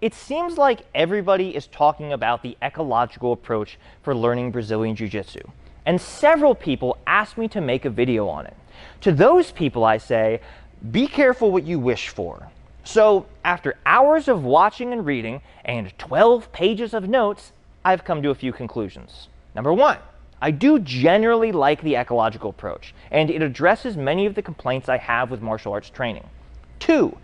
It seems like everybody is talking about the ecological approach for learning Brazilian Jiu-Jitsu, and several people asked me to make a video on it. To those people I say, be careful what you wish for. So after hours of watching and reading and 12 pages of notes, I've come to a few conclusions. Number one, I do generally like the ecological approach, and it addresses many of the complaints I have with martial arts training. Two,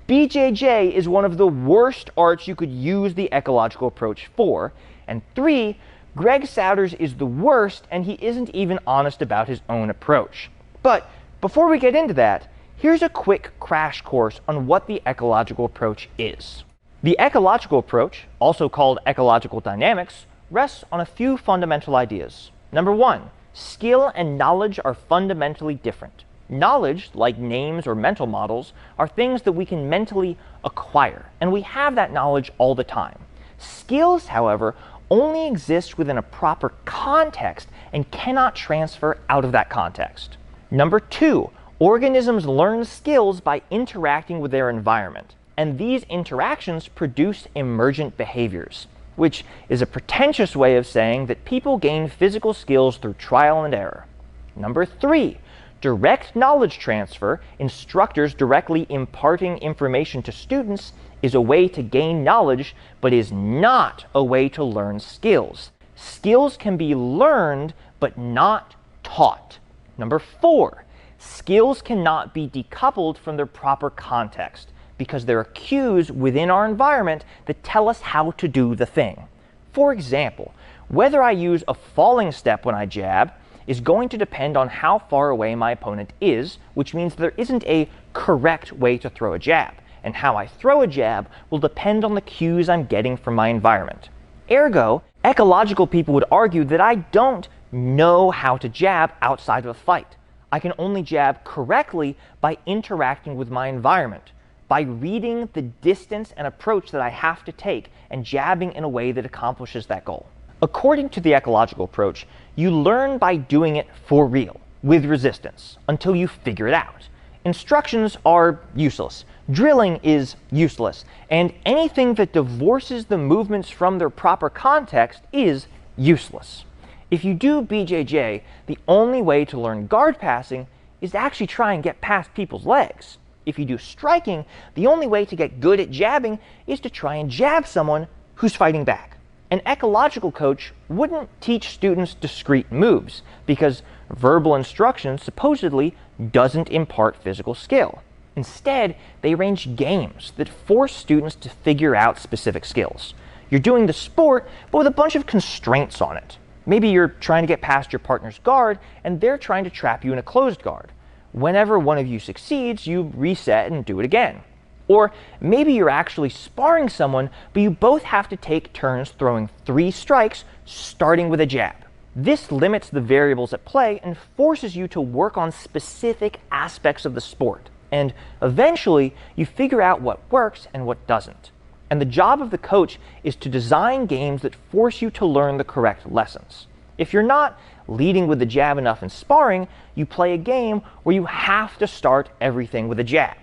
BJJ is one of the worst arts you could use the ecological approach for. And three, Greg Souders is the worst, and he isn't even honest about his own approach. But before we get into that, here's a quick crash course on what the ecological approach is. The ecological approach, also called ecological dynamics, rests on a few fundamental ideas. Number one, skill and knowledge are fundamentally different. Knowledge, like names or mental models, are things that we can mentally acquire, and we have that knowledge all the time. Skills, however, only exist within a proper context and cannot transfer out of that context. Number two, organisms learn skills by interacting with their environment, and these interactions produce emergent behaviors, which is a pretentious way of saying that people gain physical skills through trial and error. Number three, direct knowledge transfer, instructors directly imparting information to students, is a way to gain knowledge, but is not a way to learn skills. Skills can be learned, but not taught. Number four, skills cannot be decoupled from their proper context, because there are cues within our environment that tell us how to do the thing. For example, whether I use a falling step when I jab is going to depend on how far away my opponent is, which means there isn't a correct way to throw a jab, and how I throw a jab will depend on the cues I'm getting from my environment. Ergo, ecological people would argue that I don't know how to jab outside of a fight. I can only jab correctly by interacting with my environment, by reading the distance and approach that I have to take and jabbing in a way that accomplishes that goal. According to the ecological approach, you learn by doing it for real, with resistance, until you figure it out. Instructions are useless, drilling is useless, and anything that divorces the movements from their proper context is useless. If you do BJJ, the only way to learn guard passing is to actually try and get past people's legs. If you do striking, the only way to get good at jabbing is to try and jab someone who's fighting back. An ecological coach wouldn't teach students discrete moves, because verbal instruction supposedly doesn't impart physical skill. Instead, they arrange games that force students to figure out specific skills. You're doing the sport, but with a bunch of constraints on it. Maybe you're trying to get past your partner's guard, and they're trying to trap you in a closed guard. Whenever one of you succeeds, you reset and do it again. Or maybe you're actually sparring someone, but you both have to take turns throwing 3 strikes, starting with a jab. This limits the variables at play and forces you to work on specific aspects of the sport. And eventually, you figure out what works and what doesn't. And the job of the coach is to design games that force you to learn the correct lessons. If you're not leading with the jab enough in sparring, you play a game where you have to start everything with a jab.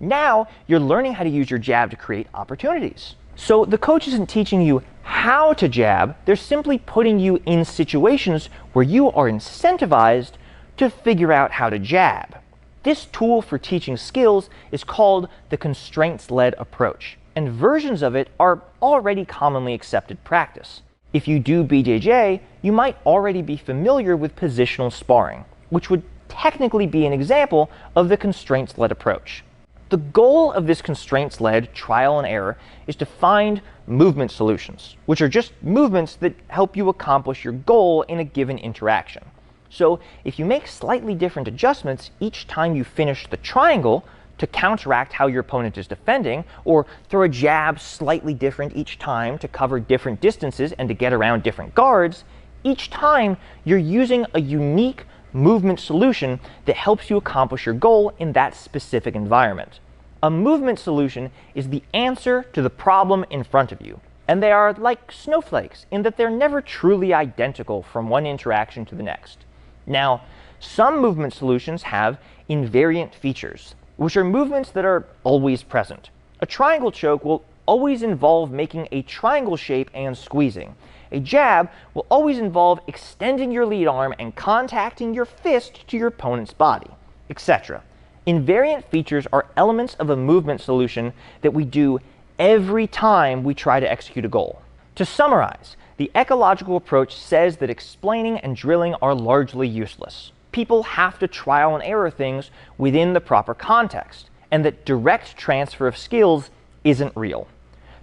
Now, you're learning how to use your jab to create opportunities. So the coach isn't teaching you how to jab, they're simply putting you in situations where you are incentivized to figure out how to jab. This tool for teaching skills is called the constraints-led approach, and versions of it are already commonly accepted practice. If you do BJJ, you might already be familiar with positional sparring, which would technically be an example of the constraints-led approach. The goal of this constraints-led trial and error is to find movement solutions, which are just movements that help you accomplish your goal in a given interaction. So if you make slightly different adjustments each time you finish the triangle to counteract how your opponent is defending, or throw a jab slightly different each time to cover different distances and to get around different guards, each time you're using a unique movement solution that helps you accomplish your goal in that specific environment. A movement solution is the answer to the problem in front of you, and they are like snowflakes in that they're never truly identical from one interaction to the next. Now, some movement solutions have invariant features, which are movements that are always present. A triangle choke will always involve making a triangle shape and squeezing. A jab will always involve extending your lead arm and contacting your fist to your opponent's body, etc. Invariant features are elements of a movement solution that we do every time we try to execute a goal. To summarize, the ecological approach says that explaining and drilling are largely useless. People have to trial and error things within the proper context, and that direct transfer of skills isn't real.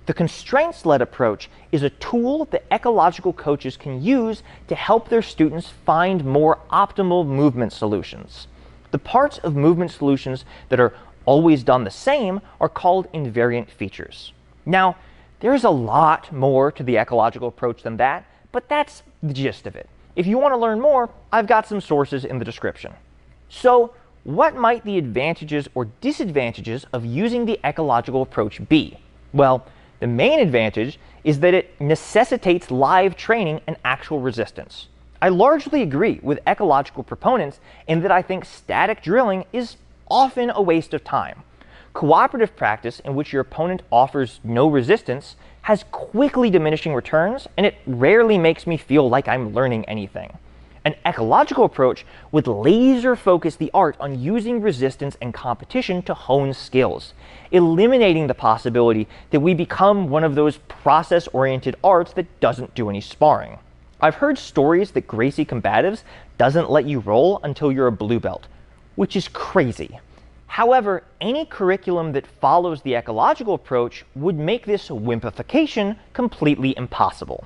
The constraints-led approach is a tool that ecological coaches can use to help their students find more optimal movement solutions. The parts of movement solutions that are always done the same are called invariant features. Now, there's a lot more to the ecological approach than that, but that's the gist of it. If you want to learn more, I've got some sources in the description. So, what might the advantages or disadvantages of using the ecological approach be? Well, the main advantage is that it necessitates live training and actual resistance. I largely agree with ecological proponents in that I think static drilling is often a waste of time. Cooperative practice, in which your opponent offers no resistance, has quickly diminishing returns, and it rarely makes me feel like I'm learning anything. An ecological approach would laser focus the art on using resistance and competition to hone skills, eliminating the possibility that we become one of those process-oriented arts that doesn't do any sparring. I've heard stories that Gracie Combatives doesn't let you roll until you're a blue belt, which is crazy. However, any curriculum that follows the ecological approach would make this wimpification completely impossible.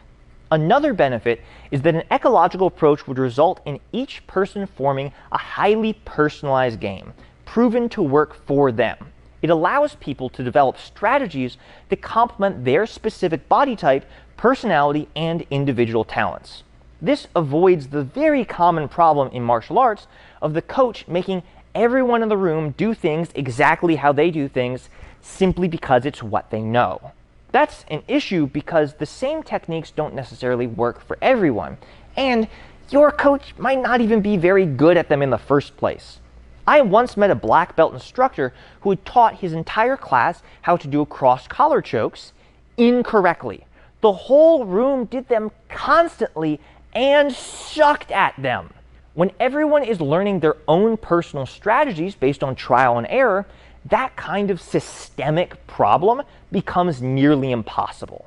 Another benefit is that an ecological approach would result in each person forming a highly personalized game, proven to work for them. It allows people to develop strategies that complement their specific body type, personality, and individual talents. This avoids the very common problem in martial arts of the coach making everyone in the room do things exactly how they do things simply because it's what they know. That's an issue because the same techniques don't necessarily work for everyone, and your coach might not even be very good at them in the first place. I once met a black belt instructor who had taught his entire class how to do cross-collar chokes incorrectly. The whole room did them constantly and sucked at them. When everyone is learning their own personal strategies based on trial and error, that kind of systemic problem becomes nearly impossible.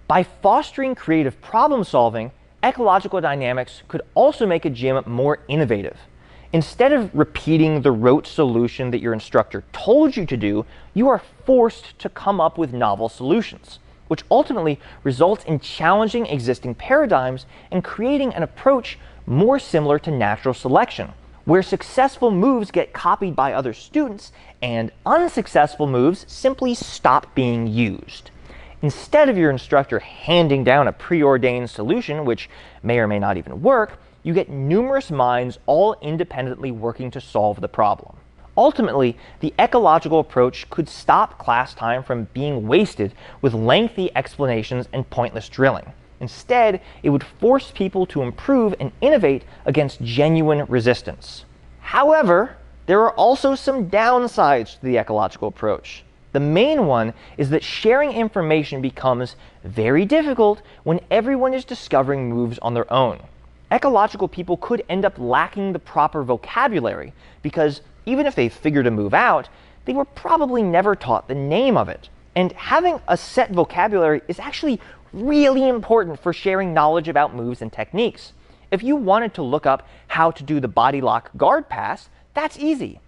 By fostering creative problem solving, ecological dynamics could also make a gym more innovative. Instead of repeating the rote solution that your instructor told you to do, you are forced to come up with novel solutions, which ultimately results in challenging existing paradigms and creating an approach more similar to natural selection, where successful moves get copied by other students and unsuccessful moves simply stop being used. Instead of your instructor handing down a preordained solution, which may or may not even work, you get numerous minds all independently working to solve the problem. Ultimately, the ecological approach could stop class time from being wasted with lengthy explanations and pointless drilling. Instead, it would force people to improve and innovate against genuine resistance. However, there are also some downsides to the ecological approach. The main one is that sharing information becomes very difficult when everyone is discovering moves on their own. Ecological people could end up lacking the proper vocabulary because even if they figured a move out, they were probably never taught the name of it. And having a set vocabulary is actually really important for sharing knowledge about moves and techniques. If you wanted to look up how to do the body lock guard pass, that's easy.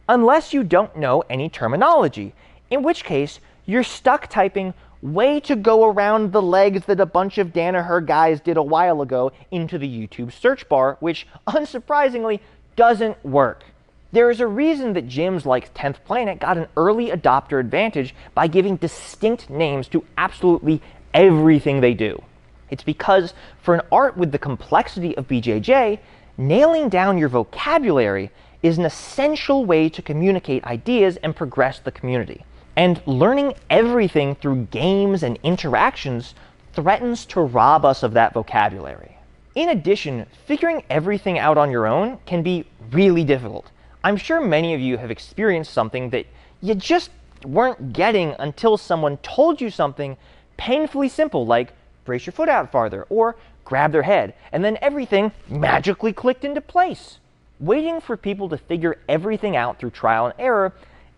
Unless you don't know any terminology, in which case you're stuck typing way to go around the legs that a bunch of Danaher guys did a while ago into the YouTube search bar, which unsurprisingly doesn't work. There is a reason that gyms like 10th Planet got an early adopter advantage by giving distinct names to absolutely everything they do. It's because for an art with the complexity of BJJ, nailing down your vocabulary is an essential way to communicate ideas and progress the community. And learning everything through games and interactions threatens to rob us of that vocabulary. In addition, figuring everything out on your own can be really difficult. I'm sure many of you have experienced something that you just weren't getting until someone told you something painfully simple like brace your foot out farther or grab their head, and then everything magically clicked into place. Waiting for people to figure everything out through trial and error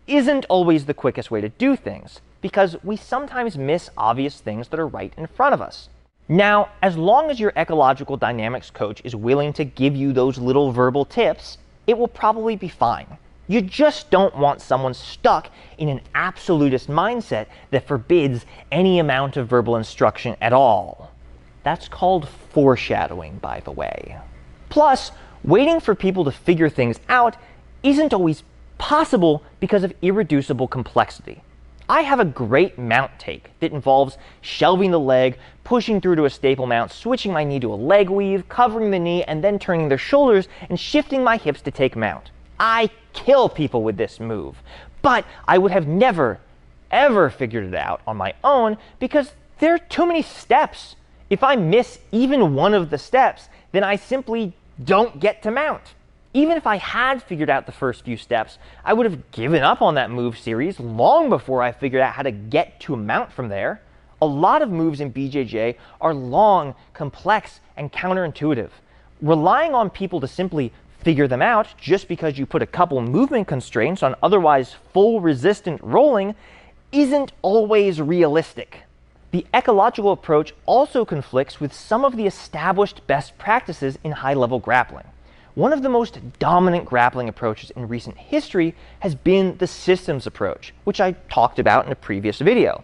isn't always the quickest way to do things, because we sometimes miss obvious things that are right in front of us. Now, as long as your ecological dynamics coach is willing to give you those little verbal tips, it will probably be fine. You just don't want someone stuck in an absolutist mindset that forbids any amount of verbal instruction at all. That's called foreshadowing, by the way. Plus, waiting for people to figure things out isn't always possible because of irreducible complexity. I have a great mount take that involves shelving the leg, pushing through to a staple mount, switching my knee to a leg weave, covering the knee, and then turning their shoulders and shifting my hips to take mount. I kill people with this move, but I would have never, ever figured it out on my own because there are too many steps. If I miss even one of the steps, then I simply don't get to mount. Even if I had figured out the first few steps, I would have given up on that move series long before I figured out how to get to a mount from there. A lot of moves in BJJ are long, complex, and counterintuitive. Relying on people to simply figure them out just because you put a couple movement constraints on otherwise full resistant rolling isn't always realistic. The ecological approach also conflicts with some of the established best practices in high-level grappling. One of the most dominant grappling approaches in recent history has been the systems approach, which I talked about in a previous video.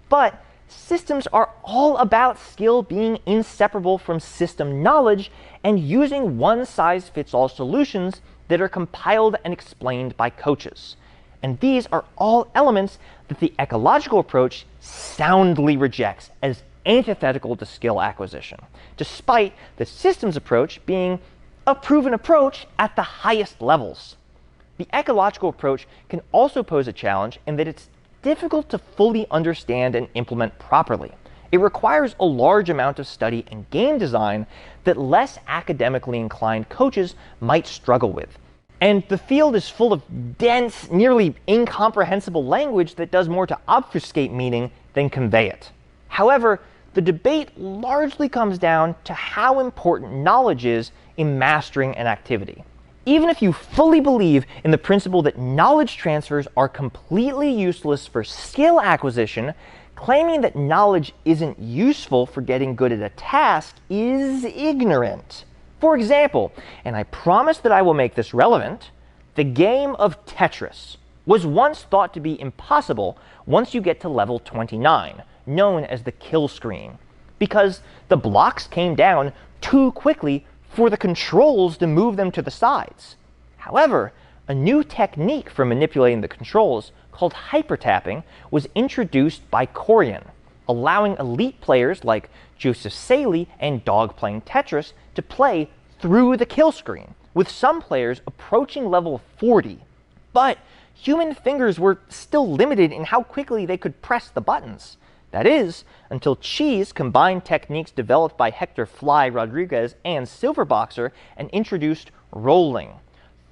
But systems are all about skill being inseparable from system knowledge and using one-size-fits-all solutions that are compiled and explained by coaches. And these are all elements that the ecological approach soundly rejects as antithetical to skill acquisition, despite the systems approach being a proven approach at the highest levels. The ecological approach can also pose a challenge in that it's difficult to fully understand and implement properly. It requires a large amount of study and game design that less academically inclined coaches might struggle with. And the field is full of dense, nearly incomprehensible language that does more to obfuscate meaning than convey it. However, the debate largely comes down to how important knowledge is in mastering an activity. Even if you fully believe in the principle that knowledge transfers are completely useless for skill acquisition, claiming that knowledge isn't useful for getting good at a task is ignorant. For example, and I promise that I will make this relevant, the game of Tetris was once thought to be impossible once you get to level 29, known as the kill screen, because the blocks came down too quickly for the controls to move them to the sides. However, a new technique for manipulating the controls, called hypertapping, was introduced by Corian, allowing elite players like Joseph Saley and Dog playing Tetris to play through the kill screen, with some players approaching level 40. But human fingers were still limited in how quickly they could press the buttons. That is, until Cheese combined techniques developed by Hector Fly Rodriguez and Silverboxer and introduced rolling,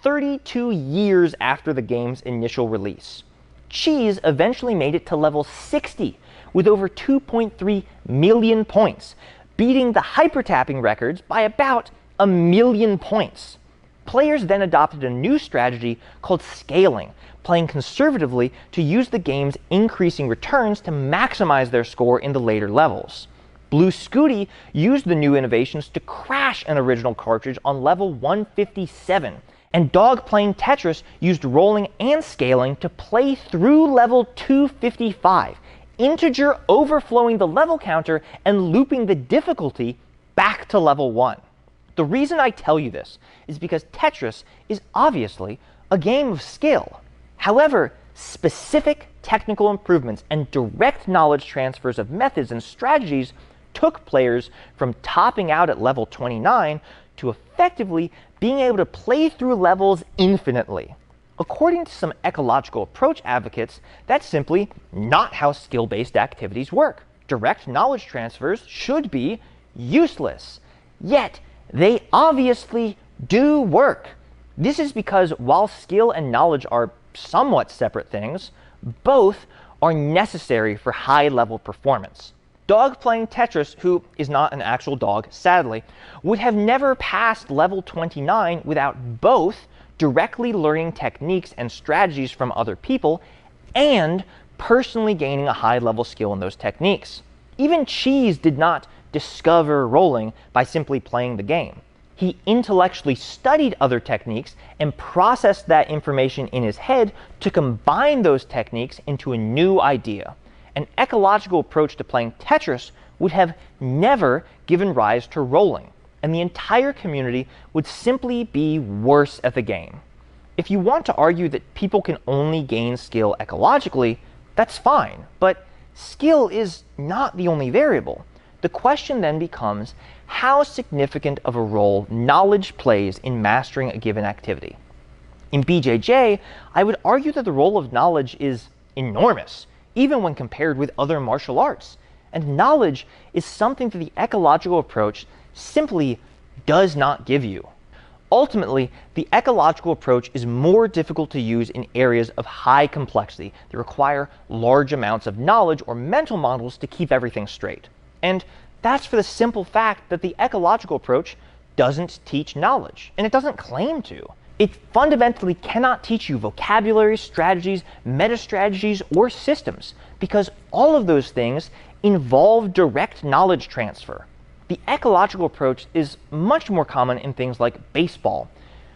32 years after the game's initial release. Cheese eventually made it to level 60 with over 2.3 million points, beating the hypertapping records by about 1 million points. Players then adopted a new strategy called scaling, playing conservatively to use the game's increasing returns to maximize their score in the later levels. Blue Scooty used the new innovations to crash an original cartridge on level 157, and Dog playing Tetris used rolling and scaling to play through level 255, integer overflowing the level counter and looping the difficulty back to level 1. The reason I tell you this is because Tetris is obviously a game of skill. However, specific technical improvements and direct knowledge transfers of methods and strategies took players from topping out at level 29 to effectively being able to play through levels infinitely. According to some ecological approach advocates, that's simply not how skill-based activities work. Direct knowledge transfers should be useless. Yet, they obviously do work. This is because while skill and knowledge are somewhat separate things, Both are necessary for high-level performance. Dog playing Tetris, who is not an actual dog, sadly, would have never passed level 29 without both directly learning techniques and strategies from other people and personally gaining a high-level skill in those techniques. Even Cheese did not discover rolling by simply playing the game. He intellectually studied other techniques and processed that information in his head to combine those techniques into a new idea. An ecological approach to playing Tetris would have never given rise to rolling, and the entire community would simply be worse at the game. If you want to argue that people can only gain skill ecologically, that's fine, but skill is not the only variable. The question then becomes how significant of a role knowledge plays in mastering a given activity. In BJJ, I would argue that the role of knowledge is enormous, even when compared with other martial arts. And knowledge is something that the ecological approach simply does not give you. Ultimately, the ecological approach is more difficult to use in areas of high complexity that require large amounts of knowledge or mental models to keep everything straight. And that's for the simple fact that the ecological approach doesn't teach knowledge, and it doesn't claim to. It fundamentally cannot teach you vocabulary, strategies, meta-strategies, or systems, because all of those things involve direct knowledge transfer. The ecological approach is much more common in things like baseball.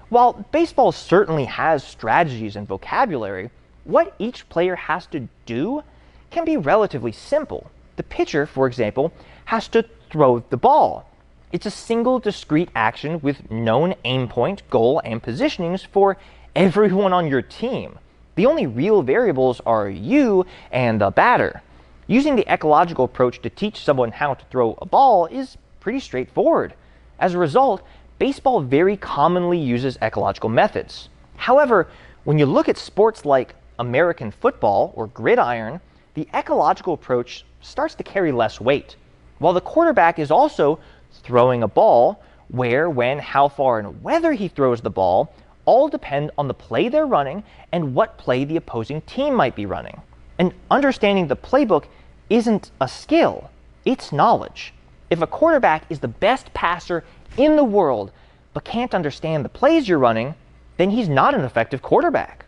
While baseball certainly has strategies and vocabulary, what each player has to do can be relatively simple. The pitcher, for example, has to throw the ball. It's a single discrete action with known aim point, goal, and positionings for everyone on your team. The only real variables are you and the batter. Using the ecological approach to teach someone how to throw a ball is pretty straightforward. As a result, baseball very commonly uses ecological methods. However, when you look at sports like American football or gridiron, the ecological approach starts to carry less weight. While the quarterback is also throwing a ball, where, when, how far, and whether he throws the ball all depend on the play they're running and what play the opposing team might be running. And understanding the playbook isn't a skill, it's knowledge. If a quarterback is the best passer in the world but can't understand the plays you're running, then he's not an effective quarterback.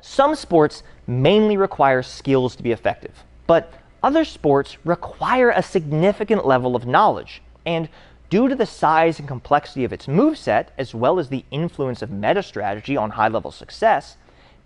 Some sports mainly require skills to be effective, but other sports require a significant level of knowledge, and due to the size and complexity of its moveset, as well as the influence of meta strategy on high-level success,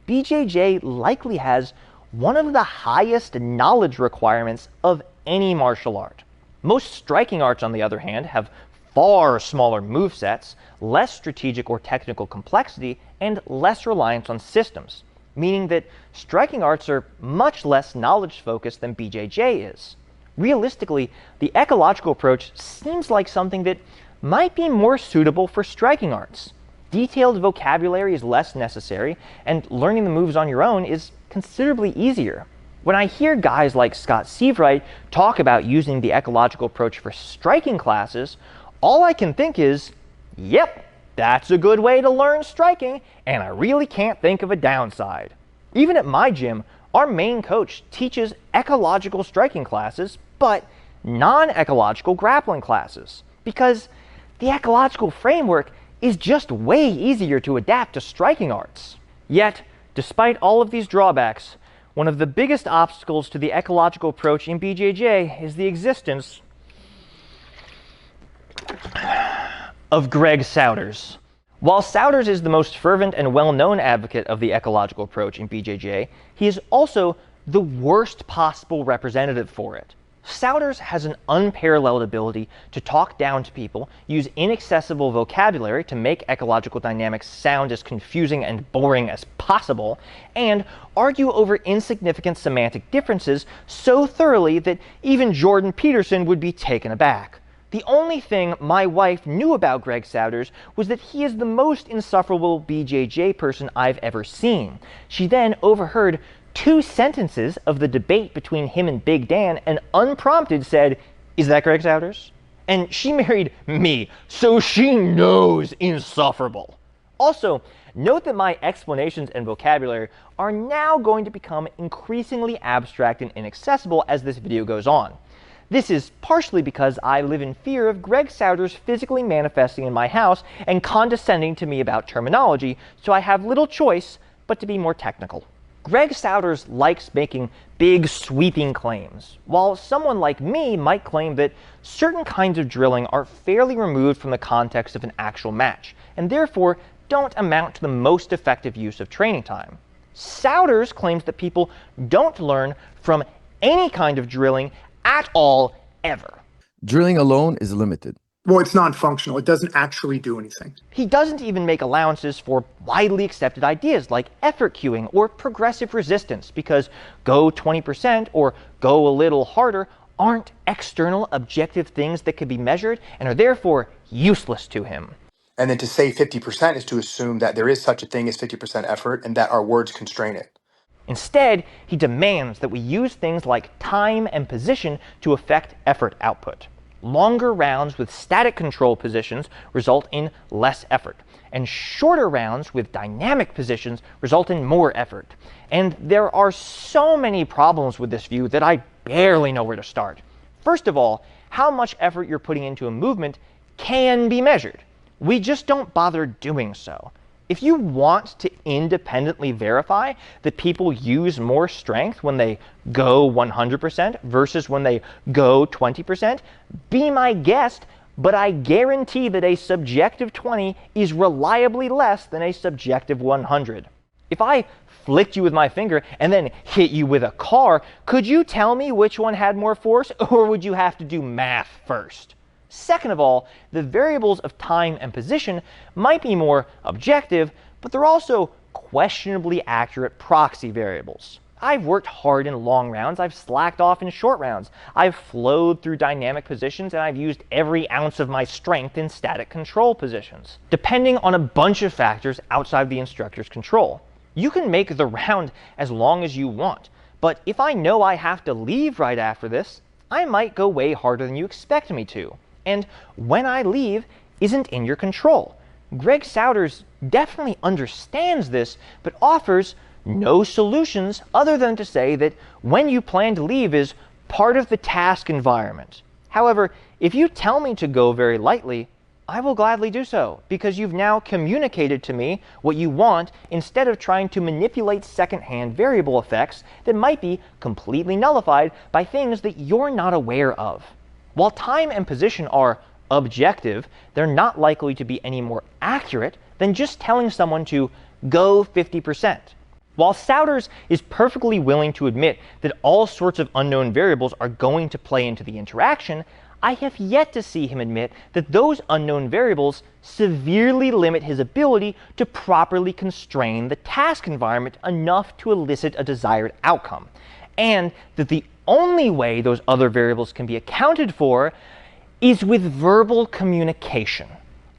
BJJ likely has one of the highest knowledge requirements of any martial art. Most striking arts, on the other hand, have far smaller movesets, less strategic or technical complexity, and less reliance on systems, meaning that striking arts are much less knowledge-focused than BJJ is. Realistically, the ecological approach seems like something that might be more suitable for striking arts. Detailed vocabulary is less necessary, and learning the moves on your own is considerably easier. When I hear guys like Scott Seavright talk about using the ecological approach for striking classes, all I can think is, yep, that's a good way to learn striking, and I really can't think of a downside. Even at my gym, our main coach teaches ecological striking classes, but non-ecological grappling classes, because the ecological framework is just way easier to adapt to striking arts. Yet, despite all of these drawbacks, one of the biggest obstacles to the ecological approach in BJJ is the existence of Greg Souders. While Souders is the most fervent and well-known advocate of the ecological approach in BJJ, he is also the worst possible representative for it. Souders has an unparalleled ability to talk down to people, use inaccessible vocabulary to make ecological dynamics sound as confusing and boring as possible, and argue over insignificant semantic differences so thoroughly that even Jordan Peterson would be taken aback. The only thing my wife knew about Greg Souders was that he is the most insufferable BJJ person I've ever seen. She then overheard 2 sentences of the debate between him and Big Dan and unprompted said, "Is that Greg Souders?" And she married me, so she knows insufferable. Also, note that my explanations and vocabulary are now going to become increasingly abstract and inaccessible as this video goes on. This is partially because I live in fear of Greg Souders physically manifesting in my house and condescending to me about terminology, so I have little choice but to be more technical. Greg Souders likes making big, sweeping claims, while someone like me might claim that certain kinds of drilling are fairly removed from the context of an actual match, and therefore don't amount to the most effective use of training time. Souders claims that people don't learn from any kind of drilling at all, ever. Drilling alone is limited. Well, it's non-functional. It doesn't actually do anything. He doesn't even make allowances for widely accepted ideas like effort queuing or progressive resistance, because go 20% or go a little harder aren't external objective things that can be measured and are therefore useless to him. And then to say 50% is to assume that there is such a thing as 50% effort and that our words constrain it. Instead, he demands that we use things like time and position to affect effort output. Longer rounds with static control positions result in less effort, and shorter rounds with dynamic positions result in more effort. And there are so many problems with this view that I barely know where to start. First of all, how much effort you're putting into a movement can be measured. We just don't bother doing so. If you want to independently verify that people use more strength when they go 100% versus when they go 20%, be my guest, but I guarantee that a subjective 20 is reliably less than a subjective 100. If I flicked you with my finger and then hit you with a car, could you tell me which one had more force, or would you have to do math first? Second of all, the variables of time and position might be more objective, but they're also questionably accurate proxy variables. I've worked hard in long rounds, I've slacked off in short rounds, I've flowed through dynamic positions, and I've used every ounce of my strength in static control positions, depending on a bunch of factors outside the instructor's control. You can make the round as long as you want, but if I know I have to leave right after this, I might go way harder than you expect me to. And when I leave isn't in your control. Greg Souders definitely understands this, but offers no solutions other than to say that when you plan to leave is part of the task environment. However, if you tell me to go very lightly, I will gladly do so, because you've now communicated to me what you want instead of trying to manipulate second-hand variable effects that might be completely nullified by things that you're not aware of. While time and position are objective, they're not likely to be any more accurate than just telling someone to go 50%. While Souders is perfectly willing to admit that all sorts of unknown variables are going to play into the interaction, I have yet to see him admit that those unknown variables severely limit his ability to properly constrain the task environment enough to elicit a desired outcome, and that the only way those other variables can be accounted for is with verbal communication.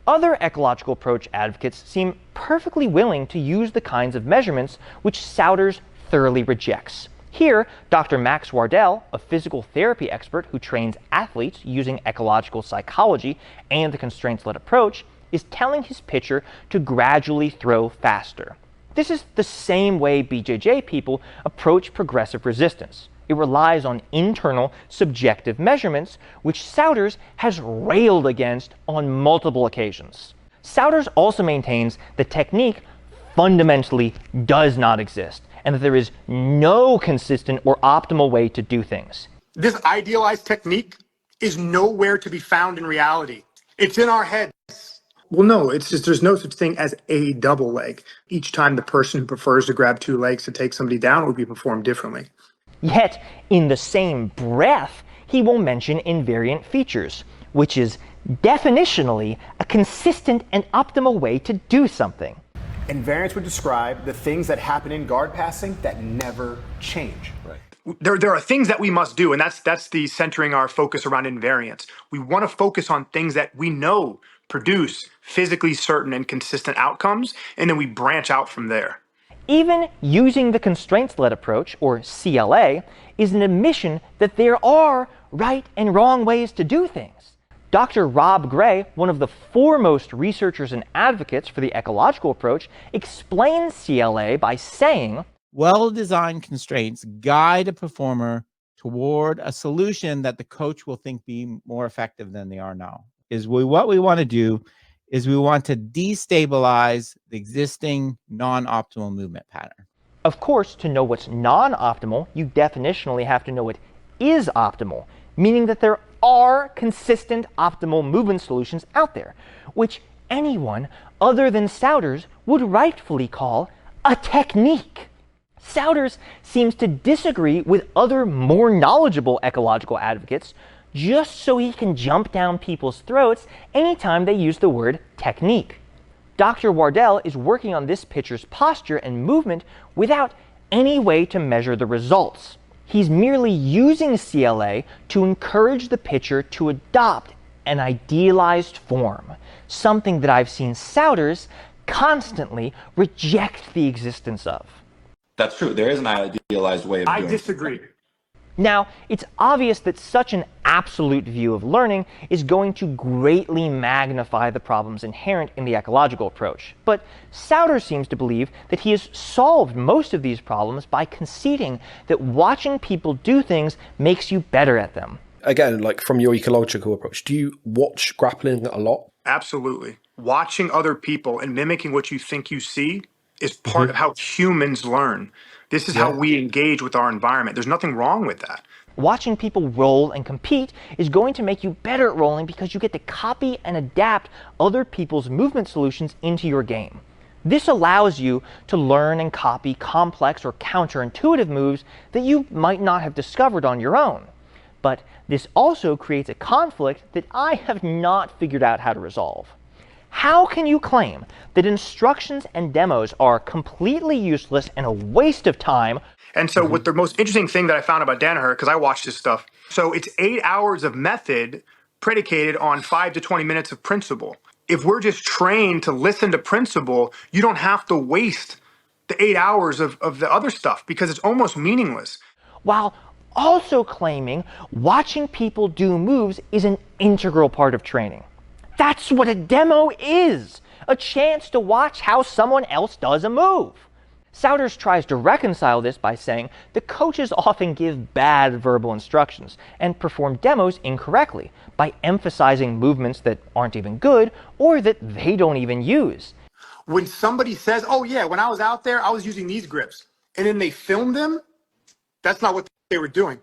Other ecological approach advocates seem perfectly willing to use the kinds of measurements which Souders thoroughly rejects. Here, Dr. Max Wardell, a physical therapy expert who trains athletes using ecological psychology and the constraints-led approach, is telling his pitcher to gradually throw faster. This is the same way BJJ people approach progressive resistance. It relies on internal, subjective measurements, which Souders has railed against on multiple occasions. Souders also maintains that technique fundamentally does not exist, and that there is no consistent or optimal way to do things. This idealized technique is nowhere to be found in reality. It's in our heads. Well, no, it's just there's no such thing as a double leg. Each time the person who prefers to grab two legs to take somebody down would be performed differently. Yet, in the same breath, he will mention invariant features, which is definitionally a consistent and optimal way to do something. Invariants would describe the things that happen in guard passing that never change. Right. There are things that we must do, and that's the centering our focus around invariants. We want to focus on things that we know produce physically certain and consistent outcomes, and then we branch out from there. Even using the constraints-led approach, or CLA, is an admission that there are right and wrong ways to do things. Dr. Rob Gray, one of the foremost researchers and advocates for the ecological approach, explains CLA by saying, well-designed constraints guide a performer toward a solution that the coach will think be more effective than they are now. What we want to do is we want to destabilize the existing non-optimal movement pattern. Of course, to know what's non-optimal, you definitionally have to know what is optimal, meaning that there are consistent optimal movement solutions out there, which anyone other than Souders would rightfully call a technique. Souders seems to disagree with other more knowledgeable ecological advocates just so he can jump down people's throats anytime they use the word technique. Dr. Wardell is working on this pitcher's posture and movement without any way to measure the results. He's merely using CLA to encourage the pitcher to adopt an idealized form, something that I've seen Souders constantly reject the existence of. That's true. There is an idealized way of doing it. I disagree. Now, it's obvious that such an absolute view of learning is going to greatly magnify the problems inherent in the ecological approach. But Souders seems to believe that he has solved most of these problems by conceding that watching people do things makes you better at them. Again, like from your ecological approach, do you watch grappling a lot? Absolutely. Watching other people and mimicking what you think you see is part of how humans learn. This is how we engage with our environment. There's nothing wrong with that. Watching people roll and compete is going to make you better at rolling because you get to copy and adapt other people's movement solutions into your game. This allows you to learn and copy complex or counterintuitive moves that you might not have discovered on your own. But this also creates a conflict that I have not figured out how to resolve. How can you claim that instructions and demos are completely useless and a waste of time? And so what the most interesting thing that I found about Danaher, because I watched this stuff, so it's 8 hours of method predicated on 5 to 20 minutes of principle. If we're just trained to listen to principle, you don't have to waste the 8 hours of the other stuff because it's almost meaningless. While also claiming watching people do moves is an integral part of training. That's what a demo is, a chance to watch how someone else does a move. Souders tries to reconcile this by saying the coaches often give bad verbal instructions and perform demos incorrectly by emphasizing movements that aren't even good or that they don't even use. When somebody says, oh yeah, when I was out there, I was using these grips, and then they film them, that's not what they were doing.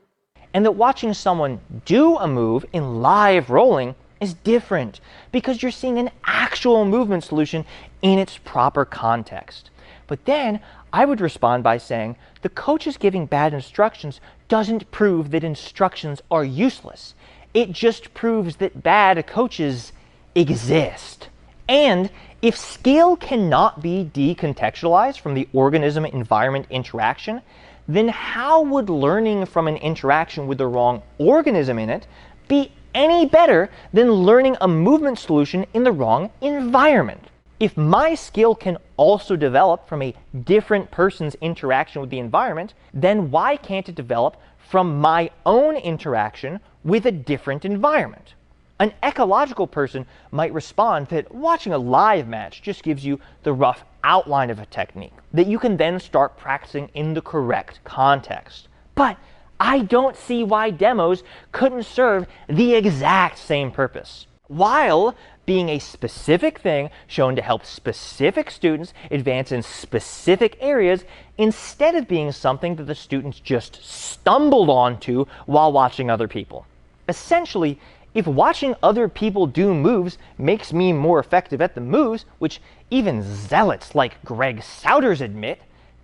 And that watching someone do a move in live rolling is different because you're seeing an actual movement solution in its proper context. But then I would respond by saying the coaches giving bad instructions doesn't prove that instructions are useless. It just proves that bad coaches exist. And if skill cannot be decontextualized from the organism-environment interaction, then how would learning from an interaction with the wrong organism in it be any better than learning a movement solution in the wrong environment? If my skill can also develop from a different person's interaction with the environment, then why can't it develop from my own interaction with a different environment? An ecological person might respond that watching a live match just gives you the rough outline of a technique that you can then start practicing in the correct context. But I don't see why demos couldn't serve the exact same purpose, while being a specific thing shown to help specific students advance in specific areas instead of being something that the students just stumbled onto while watching other people. Essentially, if watching other people do moves makes me more effective at the moves, which even zealots like Greg Souders admit,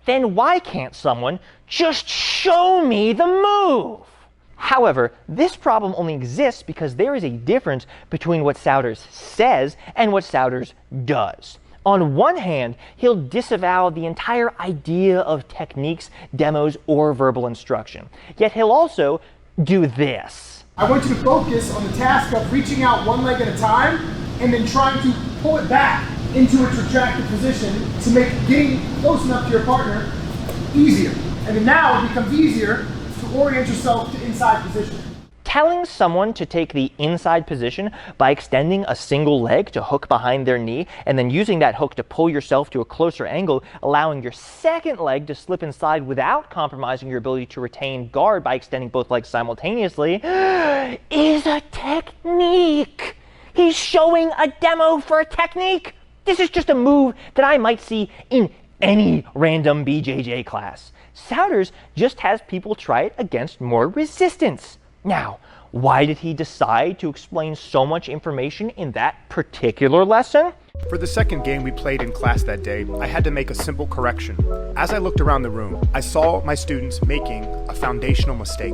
then why can't someone just show me the move? However, this problem only exists because there is a difference between what Souders says and what Souders does. On one hand, he'll disavow the entire idea of techniques, demos, or verbal instruction. Yet he'll also do this. I want you to focus on the task of reaching out one leg at a time and then trying to pull it back into its retracted position to make getting close enough to your partner easier. And then now it becomes easier to orient yourself to inside position. telling someone to take the inside position by extending a single leg to hook behind their knee and then using that hook to pull yourself to a closer angle, allowing your second leg to slip inside without compromising your ability to retain guard by extending both legs simultaneously, is a technique. He's showing a demo for a technique. This is just a move that I might see in any random BJJ class. Souders just has people try it against more resistance. Now, why did he decide to explain so much information in that particular lesson? For the second game we played in class that day, I had to make a simple correction. As I looked around the room, I saw my students making a foundational mistake.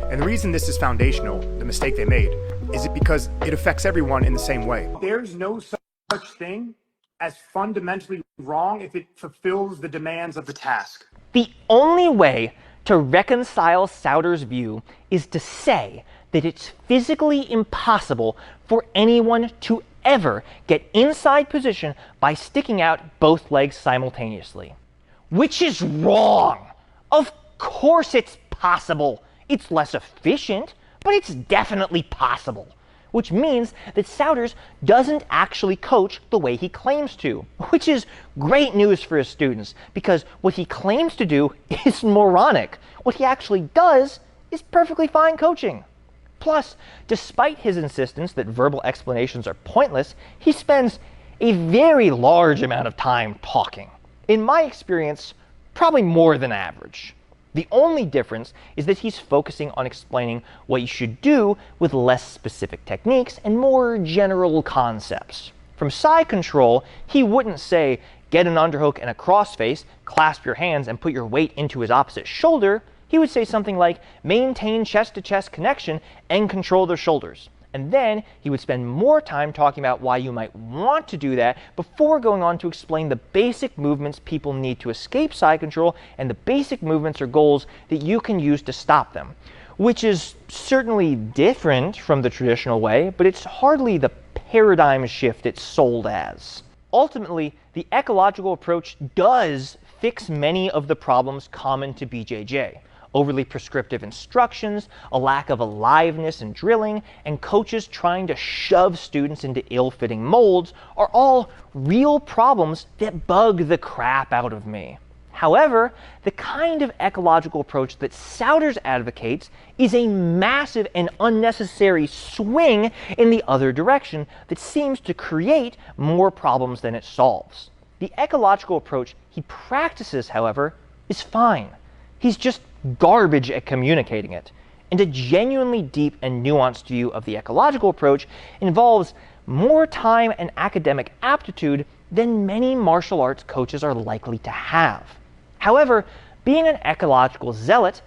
And the reason this is foundational, the mistake they made, is it because it affects everyone in the same way. There's no such thing as fundamentally wrong if it fulfills the demands of the task. The only way to reconcile Souders' view is to say that it's physically impossible for anyone to ever get inside position by sticking out both legs simultaneously. Which is wrong. Of course it's possible. It's less efficient, but it's definitely possible. Which means that Souders doesn't actually coach the way he claims to, which is great news for his students, because what he claims to do is moronic. What he actually does is perfectly fine coaching. Plus, despite his insistence that verbal explanations are pointless, he spends a very large amount of time talking. In my experience, probably more than average. The only difference is that he's focusing on explaining what you should do with less specific techniques and more general concepts. From side control, he wouldn't say, get an underhook and a crossface, clasp your hands and put your weight into his opposite shoulder. He would say something like, maintain chest-to-chest connection and control their shoulders. And then he would spend more time talking about why you might want to do that before going on to explain the basic movements people need to escape side control and the basic movements or goals that you can use to stop them. Which is certainly different from the traditional way, but it's hardly the paradigm shift it's sold as. Ultimately, the ecological approach does fix many of the problems common to BJJ. Overly prescriptive instructions, a lack of aliveness in drilling, and coaches trying to shove students into ill-fitting molds are all real problems that bug the crap out of me. However, the kind of ecological approach that Souders advocates is a massive and unnecessary swing in the other direction that seems to create more problems than it solves. The ecological approach he practices, however, is fine. He's just garbage at communicating it. And a genuinely deep and nuanced view of the ecological approach involves more time and academic aptitude than many martial arts coaches are likely to have. However, being an ecological zealot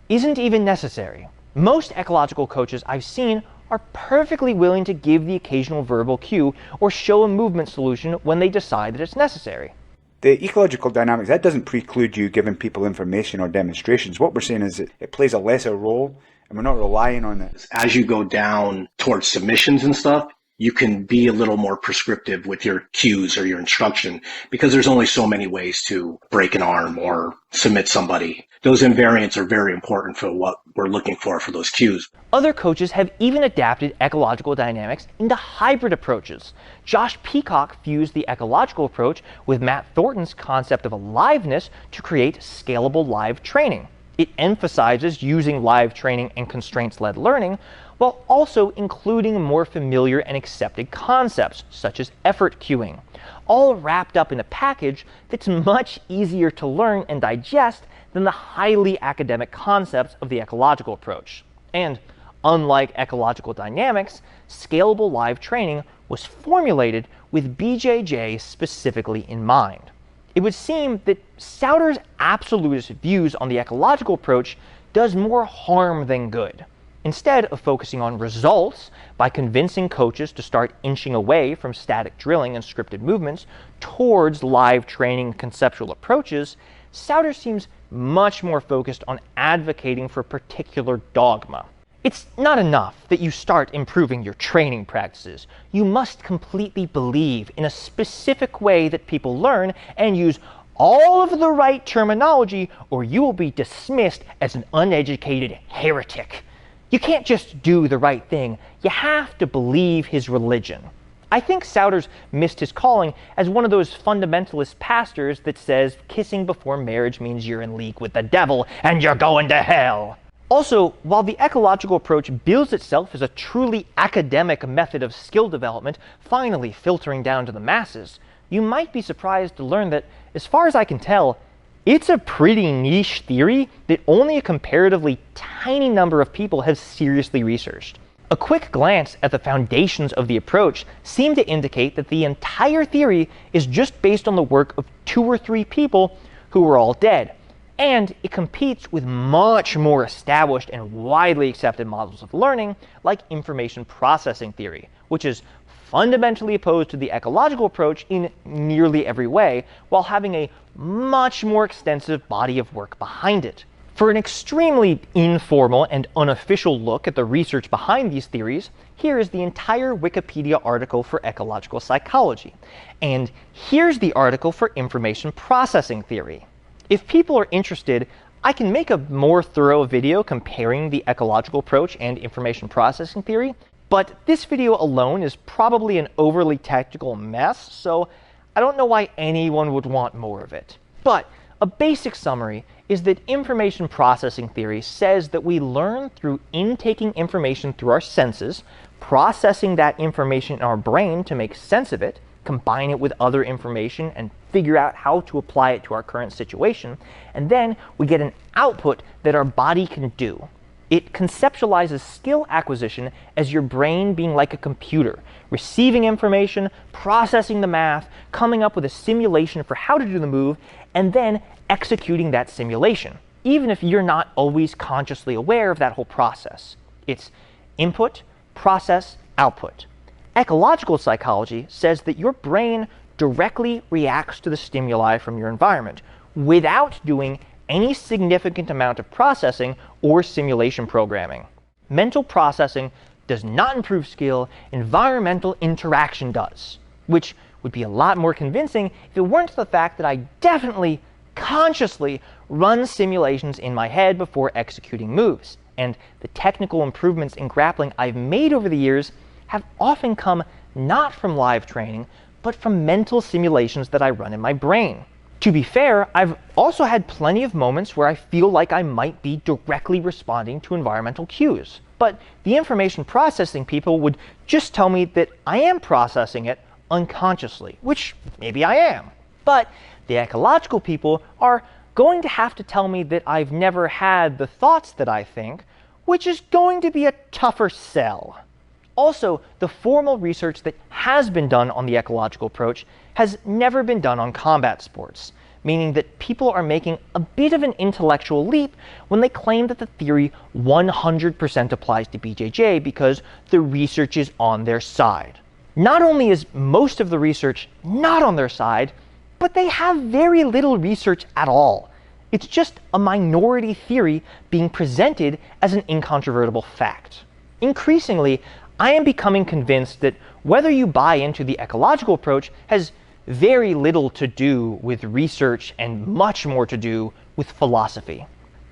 isn't even necessary. Most ecological coaches I've seen are perfectly willing to give the occasional verbal cue or show a movement solution when they decide that it's necessary. The ecological dynamics, that doesn't preclude you giving people information or demonstrations. What we're saying is that it plays a lesser role and we're not relying on it. As you go down towards submissions and stuff, you can be a little more prescriptive with your cues or your instruction because there's only so many ways to break an arm or submit somebody. Those invariants are very important for what we're looking for those cues. Other coaches have even adapted ecological dynamics into hybrid approaches. Josh Peacock fused the ecological approach with Matt Thornton's concept of aliveness to create scalable live training. It emphasizes using live training and constraints-led learning, while also including more familiar and accepted concepts, such as effort cueing, all wrapped up in a package that's much easier to learn and digest than the highly academic concepts of the ecological approach. And unlike ecological dynamics, scalable live training was formulated with BJJ specifically in mind. It would seem that Souders' absolutist views on the ecological approach does more harm than good. Instead of focusing on results by convincing coaches to start inching away from static drilling and scripted movements towards live training conceptual approaches, Souders seems much more focused on advocating for a particular dogma. It's not enough that you start improving your training practices. You must completely believe in a specific way that people learn and use all of the right terminology, or you will be dismissed as an uneducated heretic. You can't just do the right thing. You have to believe his religion. I think Souders missed his calling as one of those fundamentalist pastors that says kissing before marriage means you're in league with the devil and you're going to hell. Also, while the ecological approach bills itself as a truly academic method of skill development, finally filtering down to the masses, you might be surprised to learn that, as far as I can tell, it's a pretty niche theory that only a comparatively tiny number of people have seriously researched. A quick glance at the foundations of the approach seem to indicate that the entire theory is just based on the work of 2 or 3 people who were all dead, and it competes with much more established and widely accepted models of learning like information processing theory, which is fundamentally opposed to the ecological approach in nearly every way, while having a much more extensive body of work behind it. For an extremely informal and unofficial look at the research behind these theories, here is the entire Wikipedia article for ecological psychology. And here's the article for information processing theory. If people are interested, I can make a more thorough video comparing the ecological approach and information processing theory, but this video alone is probably an overly technical mess, so I don't know why anyone would want more of it. But a basic summary is that information processing theory says that we learn through intaking information through our senses, processing that information in our brain to make sense of it, combine it with other information and figure out how to apply it to our current situation, and then we get an output that our body can do. It conceptualizes skill acquisition as your brain being like a computer, receiving information, processing the math, coming up with a simulation for how to do the move, and then executing that simulation, even if you're not always consciously aware of that whole process. It's input, process, output. Ecological psychology says that your brain directly reacts to the stimuli from your environment without doing any significant amount of processing or simulation programming. Mental processing does not improve skill, environmental interaction does, which would be a lot more convincing if it weren't for the fact that I definitely, consciously run simulations in my head before executing moves, and the technical improvements in grappling I've made over the years have often come not from live training, but from mental simulations that I run in my brain. To be fair, I've also had plenty of moments where I feel like I might be directly responding to environmental cues, but the information processing people would just tell me that I am processing it unconsciously, which maybe I am. But the ecological people are going to have to tell me that I've never had the thoughts that I think, which is going to be a tougher sell. Also, the formal research that has been done on the ecological approach has never been done on combat sports, meaning that people are making a bit of an intellectual leap when they claim that the theory 100% applies to BJJ because the research is on their side. Not only is most of the research not on their side, but they have very little research at all. It's just a minority theory being presented as an incontrovertible fact. Increasingly, I am becoming convinced that whether you buy into the ecological approach has very little to do with research and much more to do with philosophy.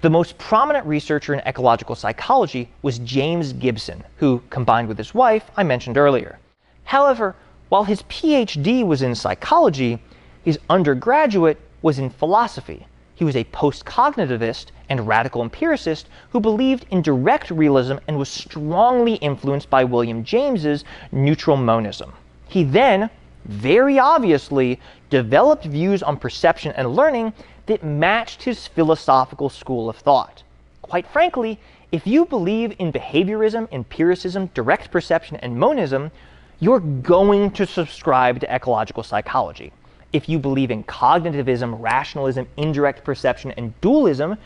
The most prominent researcher in ecological psychology was James Gibson, who, combined with his wife, I mentioned earlier. However, while his PhD was in psychology, his undergraduate was in philosophy. He was a post-cognitivist and radical empiricist who believed in direct realism and was strongly influenced by William James's neutral monism. He then, very obviously, developed views on perception and learning that matched his philosophical school of thought. Quite frankly, if you believe in behaviorism, empiricism, direct perception, and monism, you're going to subscribe to ecological psychology. If you believe in cognitivism, rationalism, indirect perception, and dualism,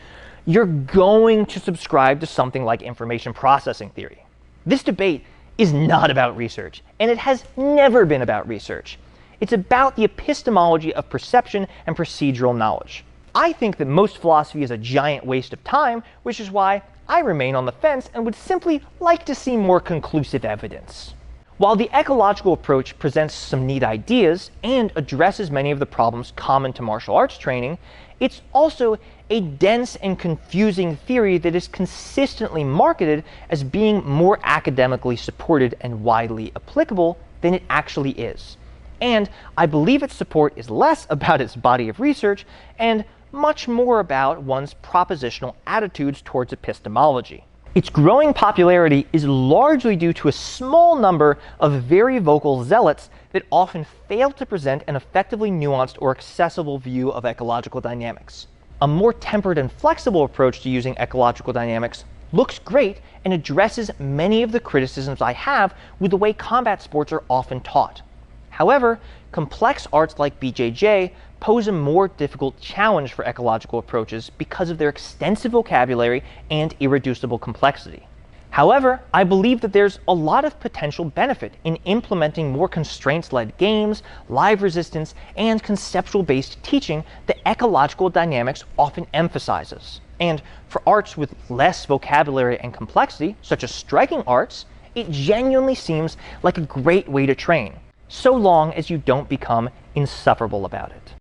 you're going to subscribe to something like information processing theory. This debate is not about research, and it has never been about research. It's about the epistemology of perception and procedural knowledge. I think that most philosophy is a giant waste of time, which is why I remain on the fence and would simply like to see more conclusive evidence. While the ecological approach presents some neat ideas and addresses many of the problems common to martial arts training, it's also a dense and confusing theory that is consistently marketed as being more academically supported and widely applicable than it actually is. And I believe its support is less about its body of research and much more about one's propositional attitudes towards epistemology. Its growing popularity is largely due to a small number of very vocal zealots that often fail to present an effectively nuanced or accessible view of ecological dynamics. A more tempered and flexible approach to using ecological dynamics looks great and addresses many of the criticisms I have with the way combat sports are often taught. However, complex arts like BJJ pose a more difficult challenge for ecological approaches because of their extensive vocabulary and irreducible complexity. However, I believe that there's a lot of potential benefit in implementing more constraints-led games, live resistance, and conceptual-based teaching that ecological dynamics often emphasizes. And for arts with less vocabulary and complexity, such as striking arts, it genuinely seems like a great way to train, so long as you don't become insufferable about it.